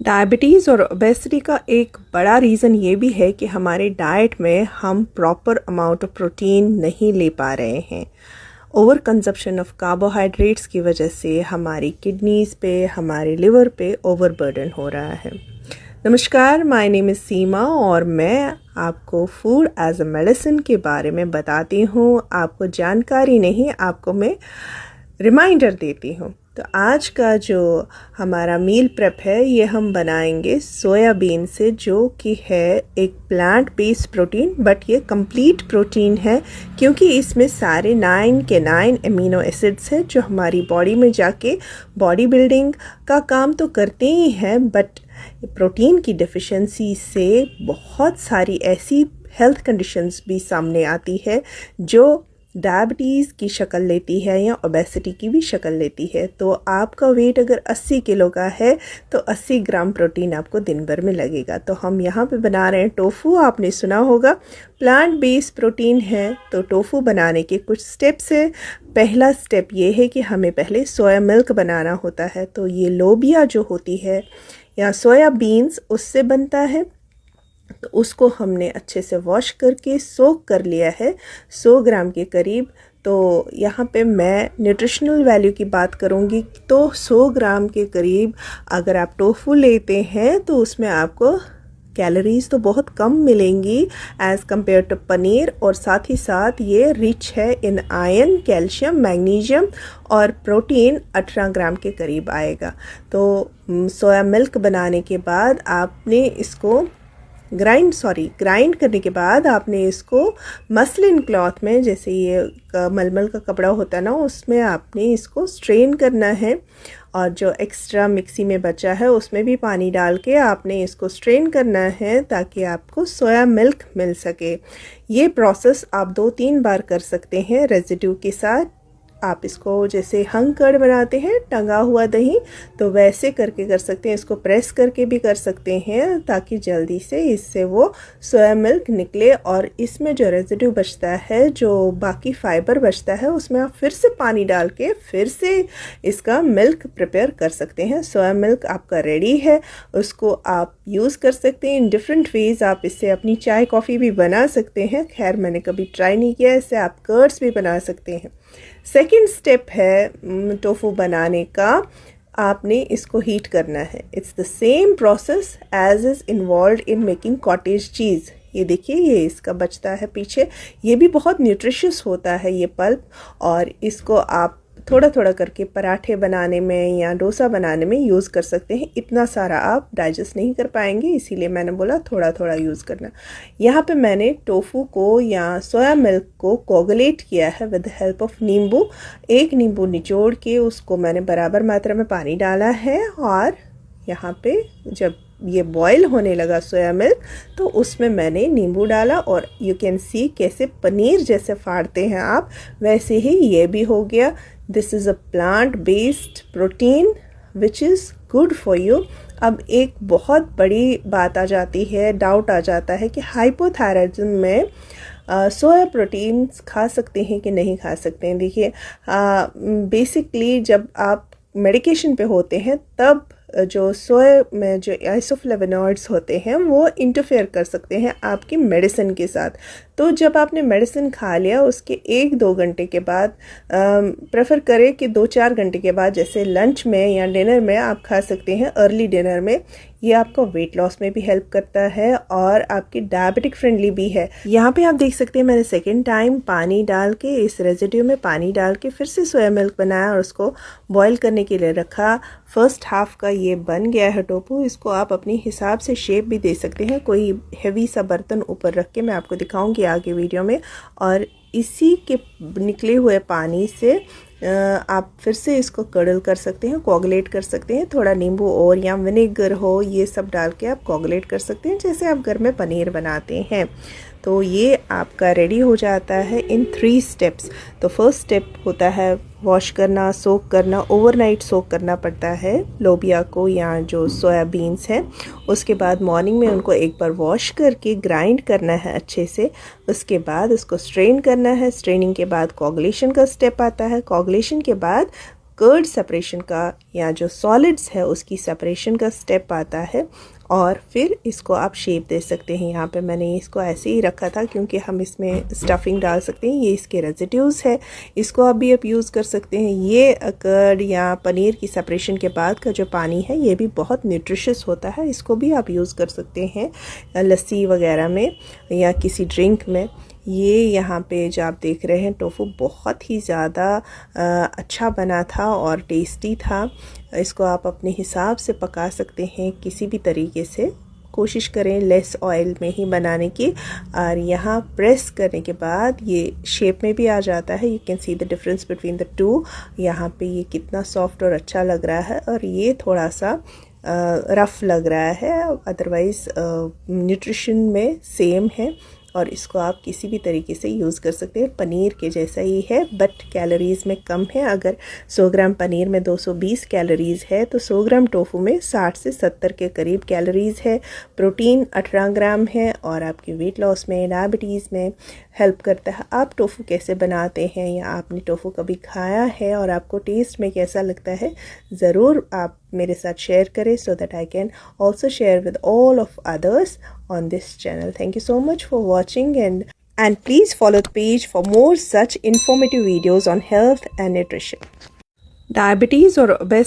Diabetes और obesity का एक बड़ा रीज़न ये भी है कि हमारे डाइट में हम प्रॉपर अमाउंट ऑफ प्रोटीन नहीं ले पा रहे हैं। ओवर कंजप्शन ऑफ कार्बोहाइड्रेट्स की वजह से हमारी किडनीज़ पे, हमारे लिवर पे ओवरबर्डन हो रहा है। नमस्कार, माय नेम इज़ सीमा और मैं आपको फूड एज अ मेडिसिन के बारे में बताती हूँ। आपको जानकारी नहीं, आपको मैं रिमाइंडर देती हूँ। तो आज का जो हमारा मील प्रेप है ये हम बनाएंगे सोयाबीन से, जो कि है एक प्लांट बेस्ड प्रोटीन, बट ये कंप्लीट प्रोटीन है क्योंकि इसमें सारे 9 के 9 अमीनो एसिड्स हैं जो हमारी बॉडी में जाके बॉडी बिल्डिंग का काम तो करते ही हैं, बट प्रोटीन की डेफिशिएंसी से बहुत सारी ऐसी हेल्थ कंडीशंस भी सामने आती है जो डायबिटीज़ की शक्ल लेती है या ओबेसिटी की भी शक्ल लेती है। तो आपका वेट अगर 80 किलो का है तो 80 ग्राम प्रोटीन आपको दिन भर में लगेगा। तो हम यहाँ पे बना रहे हैं टोफू। आपने सुना होगा प्लांट बेस्ड प्रोटीन है। तो टोफू बनाने के कुछ स्टेप्स है। पहला स्टेप ये है कि हमें पहले सोया मिल्क बनाना होता है। तो ये लोबिया जो होती है या सोया बीन्स, उससे बनता है। तो उसको हमने अच्छे से वॉश करके सोक कर लिया है 100 ग्राम के करीब। तो यहाँ पे मैं न्यूट्रिशनल वैल्यू की बात करूँगी। तो 100 ग्राम के करीब अगर आप टोफू लेते हैं तो उसमें आपको कैलोरीज तो बहुत कम मिलेंगी एज़ कम्पेयर टू पनीर, और साथ ही साथ ये रिच है इन आयरन, कैल्शियम, मैग्नीशियम और प्रोटीन 18 ग्राम के करीब आएगा। तो सोया मिल्क बनाने के बाद आपने इसको ग्राइंड करने के बाद आपने इसको मसलिन क्लॉथ में, जैसे ये मलमल का कपड़ा होता है ना, उसमें आपने इसको स्ट्रेन करना है। और जो एक्स्ट्रा मिक्सी में बचा है उसमें भी पानी डाल के आपने इसको स्ट्रेन करना है ताकि आपको सोया मिल्क मिल सके। ये प्रोसेस आप 2-3 बार कर सकते हैं रेजिड्यू के साथ। आप इसको जैसे हंग कर्ड बनाते हैं, टंगा हुआ दही, तो वैसे करके कर सकते हैं। इसको प्रेस करके भी कर सकते हैं ताकि जल्दी से इससे वो सोया मिल्क निकले। और इसमें जो रेजिड्यू बचता है, जो बाकी फाइबर बचता है, उसमें आप फिर से पानी डाल के फिर से इसका मिल्क प्रिपेयर कर सकते हैं। सोया मिल्क आपका रेडी है। उसको आप यूज़ कर सकते हैं इन डिफरेंट वेज़। आप इससे अपनी चाय कॉफ़ी भी बना सकते हैं। खैर मैंने कभी ट्राई नहीं किया, इससे आप कर्ड्स भी बना सकते हैं। सेकेंड स्टेप है टोफू बनाने का। आपने इसको हीट करना है। It's the same process as is involve in making cottage cheese. ये देखिए, ये इसका बचता है पीछे। ये भी बहुत न्यूट्रिशियस होता है ये पल्प, और इसको आप थोड़ा थोड़ा करके पराठे बनाने में या डोसा बनाने में यूज़ कर सकते हैं। इतना सारा आप डाइजेस्ट नहीं कर पाएंगे, इसीलिए मैंने बोला थोड़ा थोड़ा यूज़ करना। यहाँ पे मैंने टोफू को या सोया मिल्क को कोगुलेट किया है विद द हेल्प ऑफ नींबू। एक नींबू निचोड़ के उसको मैंने बराबर मात्रा में पानी डाला है, और यहाँ पे जब ये बॉईल होने लगा सोया मिल्क तो उसमें मैंने नींबू डाला। और यू कैन सी कैसे पनीर जैसे फाड़ते हैं आप, वैसे ही ये भी हो गया। This is a plant based protein which is good for you. अब एक बहुत बड़ी बात आ जाती है, डाउट आ जाता है कि हाइपोथायराइडिज्म में सोया प्रोटीन्स खा सकते हैं कि नहीं खा सकते हैं। देखिए, बेसिकली जब आप मेडिकेशन पे होते हैं तब जो सोया में जो आइसोफ्लेवोनॉइड्स होते हैं वो इंटरफेयर कर सकते हैं आपकी मेडिसिन के साथ। तो जब आपने मेडिसिन खा लिया उसके 1-2 घंटे के बाद, प्रेफर करें कि 2-4 घंटे के बाद, जैसे लंच में या डिनर में आप खा सकते हैं, अर्ली डिनर में। ये आपको वेट लॉस में भी हेल्प करता है और आपकी डायबिटिक फ्रेंडली भी है। यहाँ पे आप देख सकते हैं मैंने सेकेंड टाइम पानी डाल के, इस रेजिड्यू में पानी डाल के फिर से सोया मिल्क बनाया और उसको बॉईल करने के लिए रखा। फर्स्ट हाफ का ये बन गया है टोफू। इसको आप अपने हिसाब से शेप भी दे सकते हैं। कोई हेवी सा बर्तन ऊपर रख के मैं आपको दिखाऊंगी आगे वीडियो में। और इसी के निकले हुए पानी से आप फिर से इसको कडल कर सकते हैं, कोगुलेट कर सकते हैं। थोड़ा नींबू और या विनेगर हो, ये सब डाल के आप कोगुलेट कर सकते हैं, जैसे आप घर में पनीर बनाते हैं। तो ये आपका रेडी हो जाता है इन 3 स्टेप्स। तो फर्स्ट स्टेप होता है वॉश करना, सोक करना। ओवरनाइट सोक करना पड़ता है लोबिया को या जो सोयाबीन्स हैं। उसके बाद मॉर्निंग में उनको एक बार वॉश करके ग्राइंड करना है अच्छे से। उसके बाद उसको स्ट्रेन करना है। स्ट्रेनिंग के बाद कोगुलेशन का स्टेप आता है। कोगुलेशन के बाद कर्ड सेपरेशन का या जो सॉलिड्स है उसकी सेपरेशन का स्टेप आता है, और फिर इसको आप शेप दे सकते हैं। यहाँ पे मैंने इसको ऐसे ही रखा था क्योंकि हम इसमें स्टफिंग डाल सकते हैं। ये इसके रेजिड्यूज़ है, इसको आप भी यूज़ कर सकते हैं। ये कर्ड या पनीर की सेपरेशन के बाद का जो पानी है ये भी बहुत न्यूट्रिशियस होता है, इसको भी आप यूज़ कर सकते हैं लस्सी वगैरह में या किसी ड्रिंक में। ये यहाँ पे जो आप देख रहे हैं टोफू बहुत ही ज़्यादा अच्छा बना था और टेस्टी था। इसको आप अपने हिसाब से पका सकते हैं किसी भी तरीके से, कोशिश करें लेस ऑयल में ही बनाने की। और यहाँ प्रेस करने के बाद ये शेप में भी आ जाता है। You can see the difference between the two. यहाँ पे ये कितना सॉफ्ट और अच्छा लग रहा है, और ये थोड़ा सा रफ़ लग रहा है, अदरवाइज़ न्यूट्रिशन में सेम है और इसको आप किसी भी तरीके से यूज़ कर सकते हैं। पनीर के जैसा ही है बट कैलोरीज़ में कम है। अगर 100 ग्राम पनीर में 220 कैलोरीज़ है तो 100 ग्राम टोफू में 60 से 70 के करीब कैलोरीज़ है। प्रोटीन 18 ग्राम है और आपके वेट लॉस में, डायबिटीज़ में हेल्प करता है। आप टोफू कैसे बनाते हैं या आपने टोफू कभी खाया है और आपको टेस्ट में कैसा लगता है, ज़रूर आप मेरे साथ शेयर करें so that I can also share with all of others on this channel. Thank you so much for watching, and please follow the page for more such informative videos on health and nutrition. Diabetes or obesity